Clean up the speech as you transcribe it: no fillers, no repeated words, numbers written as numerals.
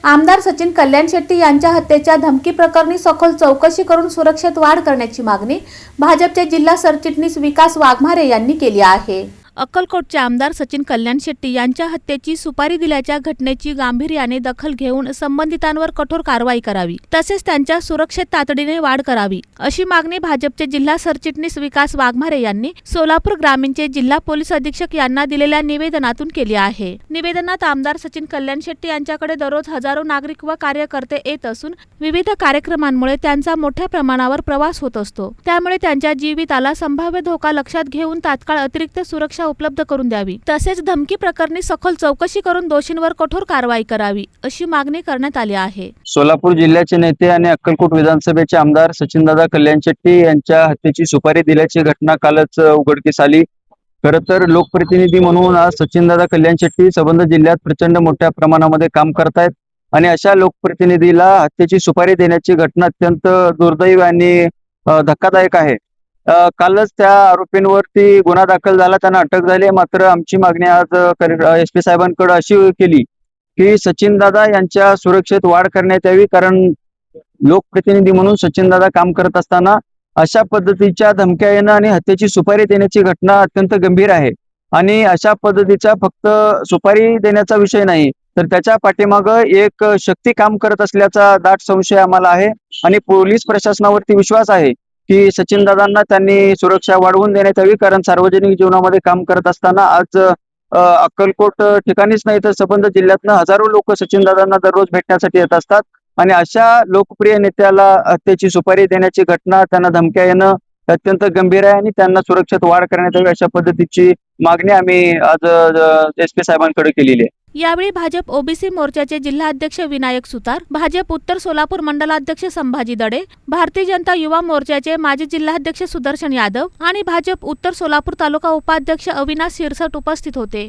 आमदार सचिन कल्याण शेट्टी यांच्या हत्येच्या धमकी प्रकरणी सखोल चौकशी करून सुरक्षेत वाढ करण्याची मागणी भाजपचे जिल्हा सरचिटणीस विकास वाघमारे यांनी केली आहे। अक्कलकोटचे आमदार सचिन कल्याण शेट्टी यांच्या हत्येची सुपारी दिल्याच्या घटनेची गांभीर्याने दखल घेऊन संबंधितांवर कठोर कारवाई करावी, तसेच त्यांच्या सुरक्षेत तातडीने वाढ करावी, अशी मागणी भाजपचे जिल्हा सरचिटणीस विकास वाघमारे यांनी सोलापूर ग्रामीणचे जिल्हा पोलीस अधीक्षक यांना दिलेल्या निवेदनातून केली आहे। निवेदनात आमदार सचिन कल्याण शेट्टी यांच्याकडे दररोज हजारो नागरिक व कार्यकर्ते येत असून विविध कार्यक्रमांमुळे त्यांचा मोठ्या प्रमाणावर प्रवास होत असतो, त्यामुळे त्यांच्या जीविताला संभाव्य धोका लक्षात घेऊन तात्काळ अतिरिक्त सुरक्षा उपलब्ध करून द्यावी, तसेच धमकी प्रकरणी सखोल चौकशी करून दोषींवर कठोर कारवाई करावी, अशी मागणी करण्यात आली आहे। सोलापूर जिल्ह्याचे नेते आणि अक्कलकोट विधानसभेचे आमदार सचिनदादा कल्याण शेट्टी यांच्या हत्येची सुपारी दिल्याची घटना कालच उघडकीस आली। खरं तर लोकप्रतिनिधी म्हणून आज सचिनदादा कल्याण शेट्टी संबंधित जिल्ह्यात प्रचंड मोठ्या प्रमाणामध्ये काम करतायत आणि अशा लोकप्रतिनिधीला हत्येची सुपारी देण्याची घटना अत्यंत दुर्दैवी आणि धक्कादायक आहे। कालच त्या आरोपींवरती गुन्हा दाखल झाला, त्यांना अटक झाली। मात्र आमची मागणी आज SP साहेबांकडे अशी केली की सचिनदादा यांच्या सुरक्षेत वाढ करण्यात यावी, कारण लोकप्रतिनिधी म्हणून सचिनदादा काम करत असताना अशा पद्धतीच्या धमक्या येणं आणि हत्येची सुपारी देण्याची घटना अत्यंत गंभीर आहे। आणि अशा पद्धतीचा फक्त सुपारी देण्याचा विषय नाही, तर त्याच्या पाठीमागं एक शक्ती काम करत असल्याचा दाट संशय आम्हाला आहे आणि पोलीस प्रशासनावरती विश्वास आहे की सचिनदादांना त्यांनी सुरक्षा वाढवून देण्यात यावी, कारण सार्वजनिक जीवनामध्ये काम करत असताना आज अक्कलकोट ठिकाणीच नाही तर संबंधित जिल्ह्यातनं हजारो लोक सचिनदादांना दररोज भेटण्यासाठी येत असतात आणि अशा लोकप्रिय नेत्याला हत्येची सुपारी देण्याची घटना, त्यांना धमक्या येणं अत्यंत गंभीर आहे आणि त्यांना सुरक्षेत वाढ करण्यात यावी, अशा पद्धतीची मागणी आम्ही आज SP साहेबांकडे केलेली आहे। यावेळी भाजप ओबीसी मोर्चाचे जिल्हाध्यक्ष विनायक सुतार, भाजप उत्तर सोलापूर मंडलाध्यक्ष संभाजी दडे, भारतीय जनता युवा मोर्चाचे माजी जिल्हाध्यक्ष सुदर्शन यादव आणि भाजप उत्तर सोलापूर तालुका उपाध्यक्ष अविनाश शिरसट उपस्थित होते।